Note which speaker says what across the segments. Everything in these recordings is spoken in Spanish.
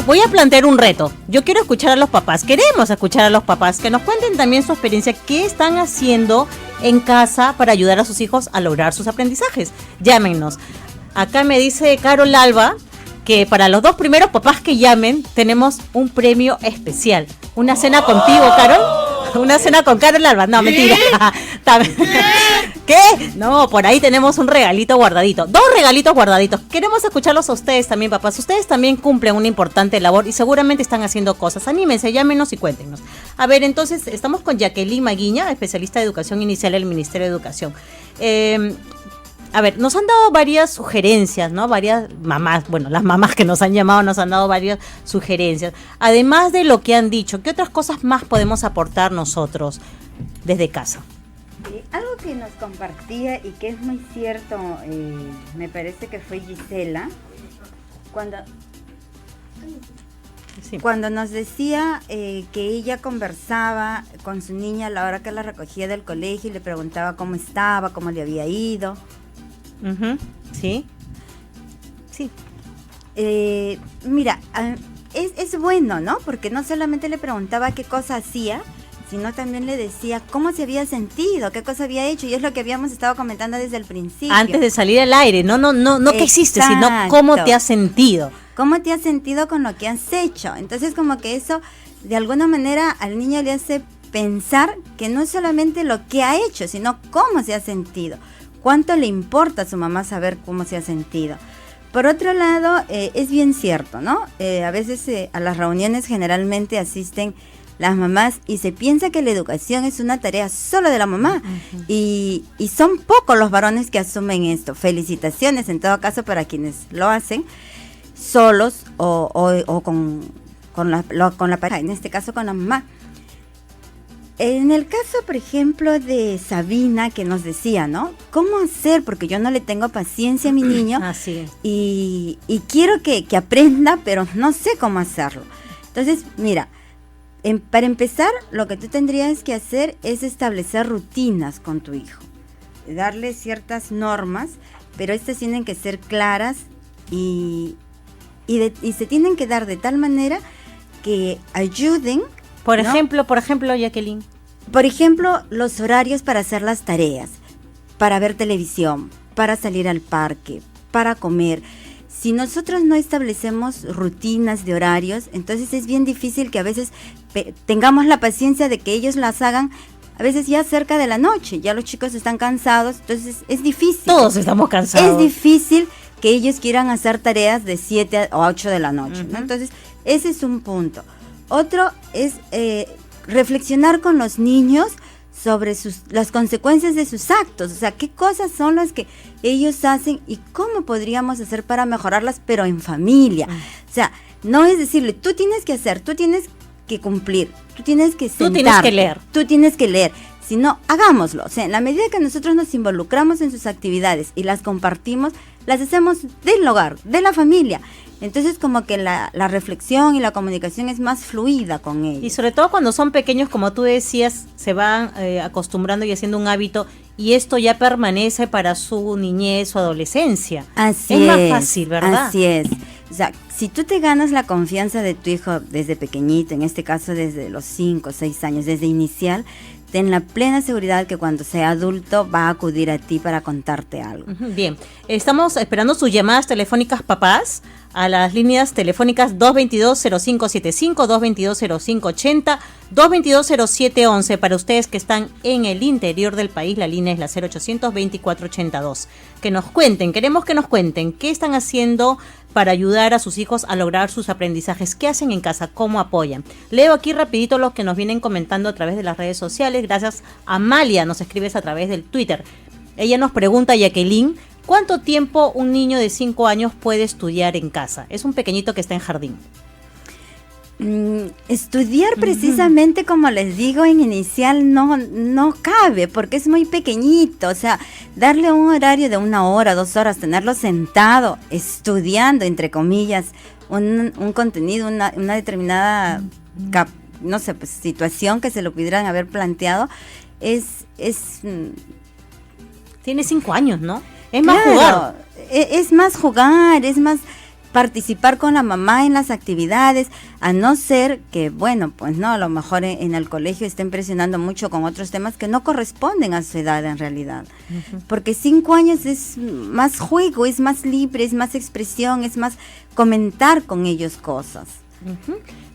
Speaker 1: Voy a plantear un reto. Yo quiero escuchar a los papás. Queremos escuchar a los papás que nos cuenten también su experiencia. ¿Qué están haciendo en casa para ayudar a sus hijos a lograr sus aprendizajes? Llámenos. Acá me dice Carol Alba que para los 2 primeros papás que llamen tenemos un premio especial. Una cena contigo, Carol. Una cena con Carol Alba. No, mentira. ¿Qué? No, por ahí tenemos un regalito guardadito. 2 regalitos guardaditos. Queremos escucharlos a ustedes también, papás. Ustedes también cumplen una importante labor y seguramente están haciendo cosas. Anímense, llámenos y cuéntenos. A ver, entonces, estamos con Jacqueline Maguiña, especialista de educación inicial del Ministerio de Educación. A ver, nos han dado varias sugerencias, ¿no? Varias mamás, bueno, las mamás que nos han llamado nos han dado varias sugerencias. Además de lo que han dicho, ¿qué otras cosas más podemos aportar nosotros desde casa?
Speaker 2: Algo que nos compartía y que es muy cierto, me parece que fue Gisela, cuando nos decía que ella conversaba con su niña a la hora que la recogía del colegio y le preguntaba cómo estaba, cómo le había ido.
Speaker 1: Sí. Sí.
Speaker 2: Mira, es bueno, ¿no? Porque no solamente le preguntaba qué cosa hacía, sino también le decía cómo se había sentido, qué cosa había hecho, y es lo que habíamos estado comentando desde el principio.
Speaker 1: Antes de salir al aire, no qué hiciste, sino cómo te has sentido.
Speaker 2: ¿Cómo te has sentido con lo que has hecho? Entonces, como que eso, de alguna manera, al niño le hace pensar que no es solamente lo que ha hecho, sino cómo se ha sentido. ¿Cuánto le importa a su mamá saber cómo se ha sentido? Por otro lado, es bien cierto, ¿no? A veces a las reuniones generalmente asisten las mamás y se piensa que la educación es una tarea solo de la mamá. Uh-huh. Y son pocos los varones que asumen esto. Felicitaciones en todo caso para quienes lo hacen solos o con la pareja, en este caso con la mamá. En el caso, por ejemplo, de Sabina, que nos decía, ¿no? ¿Cómo hacer? Porque yo no le tengo paciencia a mi niño.
Speaker 1: Así es.
Speaker 2: Y quiero que aprenda, pero no sé cómo hacerlo. Entonces, mira, para empezar, lo que tú tendrías que hacer es establecer rutinas con tu hijo. Darle ciertas normas, pero estas tienen que ser claras y se tienen que dar de tal manera que ayuden.
Speaker 1: Por ejemplo, Jacqueline.
Speaker 2: Por ejemplo, los horarios para hacer las tareas, para ver televisión, para salir al parque, para comer. Si nosotros no establecemos rutinas de horarios, entonces es bien difícil que a veces tengamos la paciencia de que ellos las hagan a veces ya cerca de la noche. Ya los chicos están cansados, entonces es difícil.
Speaker 1: Todos estamos cansados.
Speaker 2: Es difícil que ellos quieran hacer tareas de 7 a 8 de la noche, ¿no? Entonces, ese es un punto. Otro es reflexionar con los niños sobre las consecuencias de sus actos, o sea, qué cosas son las que ellos hacen y cómo podríamos hacer para mejorarlas, pero en familia. O sea, no es decirle, tú tienes que hacer, tú tienes que cumplir, tú tienes que sentarte, tú tienes que leer, sino hagámoslo. O sea, en la medida que nosotros nos involucramos en sus actividades y las compartimos, las hacemos del hogar, de la familia. Entonces como que la reflexión y la comunicación es más fluida con ellos.
Speaker 1: Y sobre todo cuando son pequeños, como tú decías, se van acostumbrando y haciendo un hábito y esto ya permanece para su niñez o adolescencia.
Speaker 2: Así
Speaker 1: es más fácil, ¿verdad?
Speaker 2: Así es. O sea, si tú te ganas la confianza de tu hijo desde pequeñito, en este caso desde los 5 o 6 años, desde inicial, ten la plena seguridad que cuando sea adulto va a acudir a ti para contarte algo.
Speaker 1: Bien, estamos esperando sus llamadas telefónicas, papás, a las líneas telefónicas 222-0575, 222-0580, 222-0711. Para ustedes que están en el interior del país, la línea es la 0800-2482. Que nos cuenten, queremos que nos cuenten qué están haciendo para ayudar a sus hijos a lograr sus aprendizajes, qué hacen en casa, cómo apoyan. Leo aquí rapidito los que nos vienen comentando a través de las redes sociales. Gracias a Amalia, nos escribes a través del Twitter. Ella nos pregunta, Jacqueline, ¿cuánto tiempo un niño de 5 años puede estudiar en casa? Es un pequeñito que está en jardín.
Speaker 2: Estudiar precisamente, como les digo, en inicial no cabe, porque es muy pequeñito. O sea, darle un horario de 1 hora, 2 horas, tenerlo sentado, estudiando, entre comillas, un contenido, una determinada no sé, pues, situación que se lo pudieran haber planteado,
Speaker 1: Tiene 5 años, ¿no? Es más jugar.
Speaker 2: Es más jugar, es más participar con la mamá en las actividades, a no ser que, bueno, pues no, a lo mejor en el colegio estén presionando mucho con otros temas que no corresponden a su edad en realidad. Porque 5 años es más juego, es más libre, es más expresión, es más comentar con ellos cosas.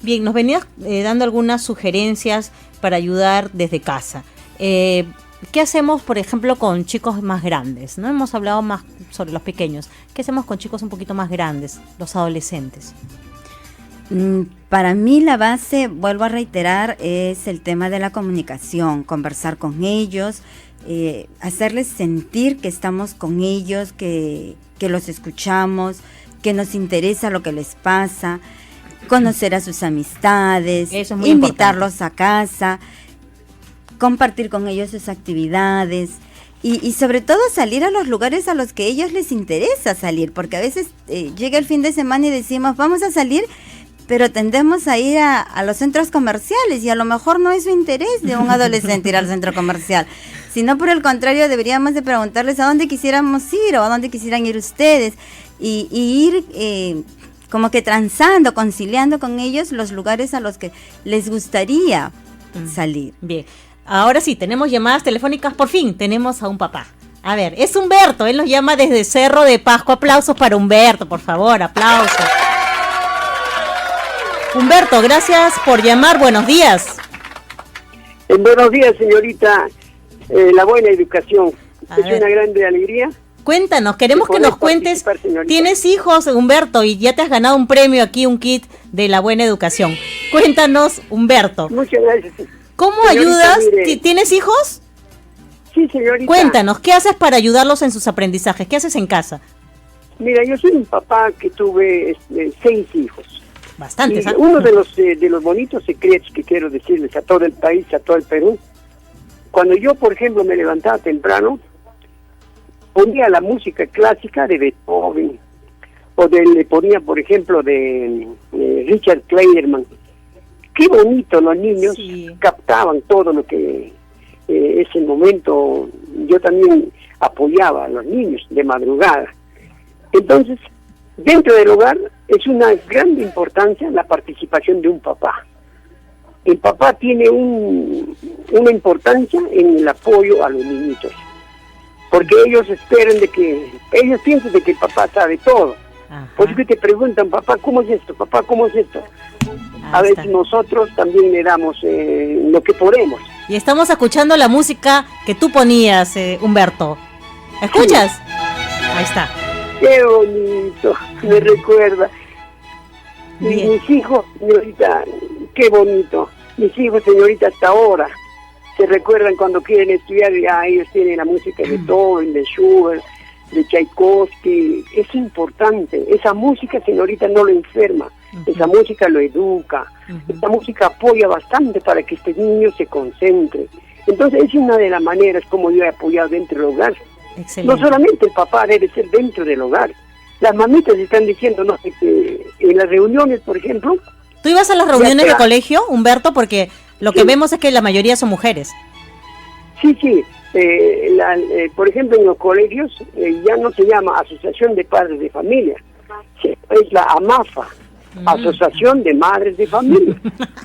Speaker 1: Bien, nos venías dando algunas sugerencias para ayudar desde casa. ¿Qué hacemos, por ejemplo, con chicos más grandes? No hemos hablado más sobre los pequeños. ¿Qué hacemos con chicos un poquito más grandes, los adolescentes?
Speaker 2: Para mí la base, vuelvo a reiterar, es el tema de la comunicación, conversar con ellos, hacerles sentir que estamos con ellos, que los escuchamos, que nos interesa lo que les pasa, conocer a sus amistades, invitarlos a casa, compartir con ellos sus actividades y sobre todo salir a los lugares a los que a ellos les interesa salir, porque a veces llega el fin de semana y decimos vamos a salir, pero tendemos a ir a los centros comerciales y a lo mejor no es su interés de un adolescente ir al centro comercial, sino por el contrario deberíamos de preguntarles a dónde quisiéramos ir o a dónde quisieran ir ustedes y ir como que transando, conciliando con ellos los lugares a los que les gustaría salir.
Speaker 1: Bien. Ahora sí, tenemos llamadas telefónicas, por fin, tenemos a un papá. A ver, es Humberto, él nos llama desde Cerro de Pasco. Aplausos para Humberto, por favor, aplausos. Humberto, gracias por llamar, buenos días.
Speaker 3: Buenos días, señorita. La buena educación es una grande alegría.
Speaker 1: Cuéntanos, queremos que nos cuentes, tienes hijos, Humberto, y ya te has ganado un premio aquí, un kit de la buena educación. Cuéntanos, Humberto.
Speaker 3: Muchas gracias.
Speaker 1: ¿Cómo ayudas? ¿Tienes hijos?
Speaker 3: Sí, señorita.
Speaker 1: Cuéntanos, ¿qué haces para ayudarlos en sus aprendizajes? ¿Qué haces en casa?
Speaker 3: Mira, yo soy un papá que tuve 6 hijos.
Speaker 1: Bastantes.
Speaker 3: Y uno de los bonitos secretos que quiero decirles a todo el país, a todo el Perú, cuando yo, por ejemplo, me levantaba temprano, ponía la música clásica de Beethoven, o le ponía, por ejemplo, de Richard Kleiderman. Qué bonito, los niños captaban todo lo que ese momento yo también apoyaba a los niños de madrugada. Entonces, dentro del hogar es una gran importancia la participación de un papá. El papá tiene una importancia en el apoyo a los niñitos, porque ellos piensan de que el papá sabe todo. Ajá. Por eso te preguntan, papá, ¿cómo es esto? Papá, ¿cómo es esto? A veces nosotros también le damos lo que podemos.
Speaker 1: Y estamos escuchando la música que tú ponías, Humberto. ¿Escuchas? Sí. Ahí está.
Speaker 3: Qué bonito, me recuerda. Mis hijos, señorita, qué bonito. Mis hijos, señorita, hasta ahora se recuerdan cuando quieren estudiar, ya ellos tienen la música de Beethoven, de Schubert, de Tchaikovsky. Es importante. Esa música, señorita, no lo enferma. Esa música lo educa. Esa música apoya bastante para que este niño se concentre. Entonces, es una de las maneras como yo he apoyado dentro del hogar. Excelente. No solamente el papá debe ser dentro del hogar. Las mamitas están diciendo, no sé, que en las reuniones, por ejemplo...
Speaker 1: ¿Tú ibas a las reuniones de colegio, Humberto? Porque lo que vemos es que la mayoría son mujeres.
Speaker 3: Sí. Por ejemplo, en los colegios ya no se llama Asociación de Padres de Familia, es la AMAFA, Asociación de Madres de Familia,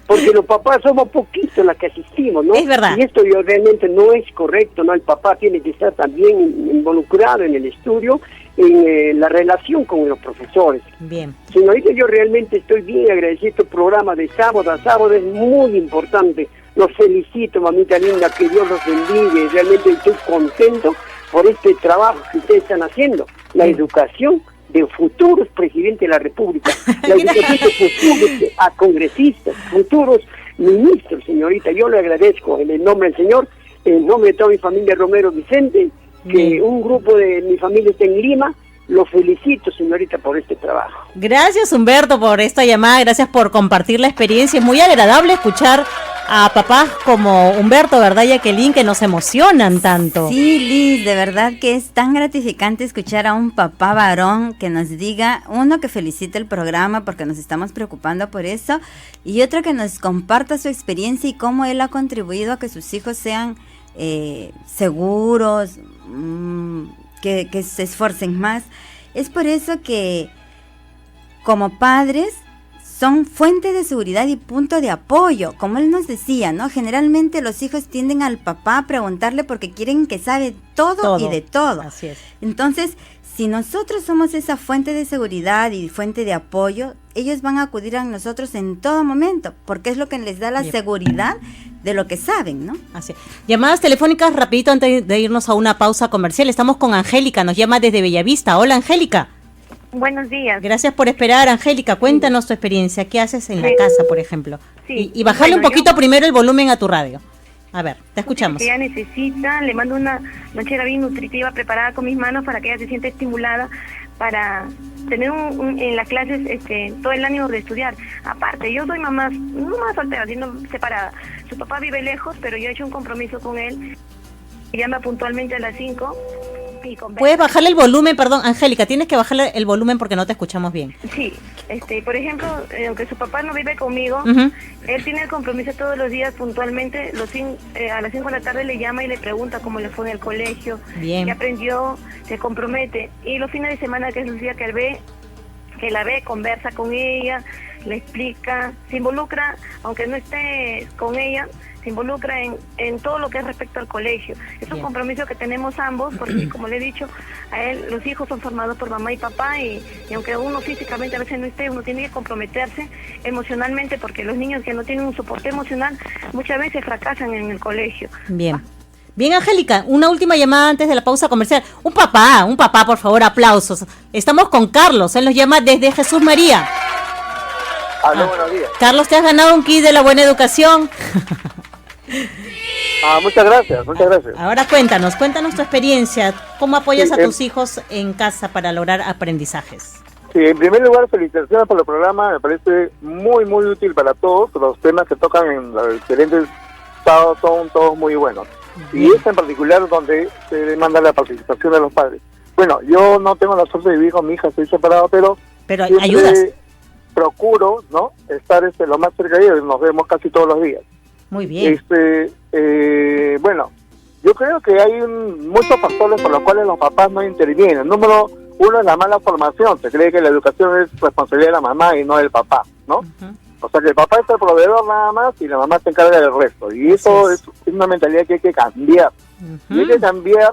Speaker 3: porque los papás somos poquitos las que asistimos, ¿no?
Speaker 1: Es verdad.
Speaker 3: Y esto realmente no es correcto, ¿no? El papá tiene que estar también involucrado en el estudio, en la relación con los profesores.
Speaker 1: Bien.
Speaker 3: Señorita, yo realmente estoy bien agradecido. Este programa de sábado a sábado es muy importante. Los felicito, mamita linda, que Dios los bendiga. Realmente estoy contento por este trabajo que ustedes están haciendo. La educación de futuros presidentes de la República, la educación de futuros congresistas, futuros ministros, señorita. Yo le agradezco en el nombre del Señor, en nombre de toda mi familia Romero Vicente, que un grupo de mi familia está en Lima. Lo felicito, señorita, por este trabajo.
Speaker 1: Gracias, Humberto, por esta llamada. Gracias por compartir la experiencia. Es muy agradable escuchar a papás como Humberto, ¿verdad, Jacqueline? Que nos emocionan tanto.
Speaker 2: Sí, Liz, de verdad que es tan gratificante escuchar a un papá varón que nos diga, uno, que felicite el programa porque nos estamos preocupando por eso, y otro, que nos comparta su experiencia y cómo él ha contribuido a que sus hijos sean seguros, que se esfuercen más. Es por eso que como padres son fuente de seguridad y punto de apoyo. Como él nos decía, ¿no? Generalmente los hijos tienden al papá a preguntarle porque quieren que sabe todo y de todo.
Speaker 1: Así es.
Speaker 2: Entonces, si nosotros somos esa fuente de seguridad y fuente de apoyo, ellos van a acudir a nosotros en todo momento, porque es lo que les da la seguridad de lo que saben, ¿no?
Speaker 1: Así es. Llamadas telefónicas rapidito antes de irnos a una pausa comercial. Estamos con Angélica, nos llama desde Bellavista. Hola, Angélica.
Speaker 4: Buenos días.
Speaker 1: Gracias por esperar, Angélica. Cuéntanos tu experiencia. ¿Qué haces en la casa, por ejemplo?
Speaker 4: Sí.
Speaker 1: Y bajarle un poquito primero el volumen a tu radio. A ver, te escuchamos.
Speaker 4: Que ella necesita, le mando una lonchera bien nutritiva preparada con mis manos para que ella se sienta estimulada para tener en las clases todo el ánimo de estudiar. Aparte, yo soy mamá, no más soltera, sino separada. Su papá vive lejos, pero yo he hecho un compromiso con él. Me llama puntualmente a las 5.
Speaker 1: ¿Puedes bajarle el volumen? Perdón, Angélica, tienes que bajarle el volumen porque no te escuchamos bien.
Speaker 4: Sí, por ejemplo, aunque su papá no vive conmigo, él tiene el compromiso todos los días puntualmente, a las 5 de la tarde le llama y le pregunta cómo le fue en el colegio, qué aprendió, se compromete. Y los fines de semana, que es el día que la ve, conversa con ella, le explica, se involucra, aunque no esté con ella, se involucra en todo lo que es respecto al colegio. Es un compromiso que tenemos ambos, porque como le he dicho, a él los hijos son formados por mamá y papá, y aunque uno físicamente a veces no esté, uno tiene que comprometerse emocionalmente, porque los niños que no tienen un soporte emocional muchas veces fracasan en el colegio.
Speaker 1: Bien, Angélica, una última llamada antes de la pausa comercial. Un papá, por favor, aplausos. Estamos con Carlos, él nos llama desde Jesús María.
Speaker 5: Aló, buenos días.
Speaker 1: Carlos, te has ganado un kit de la buena educación.
Speaker 5: Muchas gracias.
Speaker 1: Ahora cuéntanos tu experiencia, ¿cómo apoyas a tus hijos en casa para lograr aprendizajes?
Speaker 5: Sí, en primer lugar, felicitaciones por el programa, me parece muy, muy útil para todos, los temas que tocan en los diferentes estados son todos muy buenos. Y este en particular donde se demanda la participación de los padres. Bueno, yo no tengo la suerte de vivir con mi hija, estoy separado, pero
Speaker 1: ayudas.
Speaker 5: Procuro, ¿no?, estar lo más cerca de ellos, nos vemos casi todos los días.
Speaker 1: Muy bien.
Speaker 5: Bueno, yo creo que hay muchos factores por los cuales los papás no intervienen. Número uno es la mala formación. Se cree que la educación es responsabilidad de la mamá y no del papá, ¿no? O sea que el papá es el proveedor nada más y la mamá se encarga del resto. Y eso es una mentalidad que hay que cambiar. Y hay que cambiar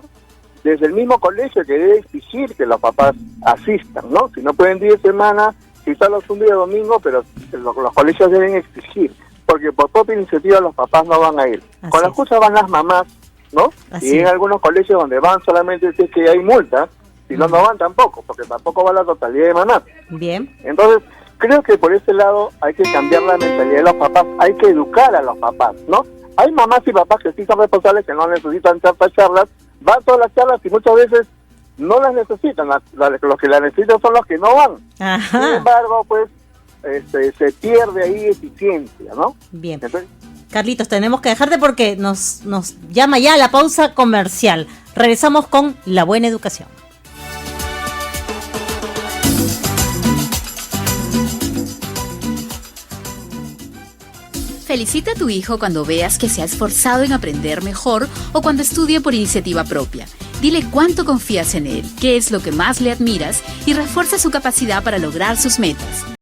Speaker 5: desde el mismo colegio, que debe exigir que los papás asistan, ¿no? Si no pueden 10 semanas, quizás un día domingo, pero los colegios deben exigir. Porque por propia iniciativa los papás no van a ir. Con la excusa van las mamás, ¿no? Y en algunos colegios donde van solamente si es que hay multa, si no van tampoco, porque tampoco va la totalidad de mamás.
Speaker 1: Bien.
Speaker 5: Entonces, creo que por ese lado hay que cambiar la mentalidad de los papás, hay que educar a los papás, ¿no? Hay mamás y papás que sí son responsables, que no necesitan tantas charlas, van a todas las charlas y muchas veces no las necesitan, los que las necesitan son los que no van.
Speaker 1: Ajá.
Speaker 5: Sin embargo, pues, se pierde ahí eficiencia, ¿no?
Speaker 1: Bien.
Speaker 5: Entonces,
Speaker 1: Carlitos, tenemos que dejarte porque nos llama ya la pausa comercial. Regresamos con la buena educación.
Speaker 6: Felicita a tu hijo cuando veas que se ha esforzado en aprender mejor o cuando estudie por iniciativa propia. Dile cuánto confías en él, qué es lo que más le admiras y refuerza su capacidad para lograr sus metas.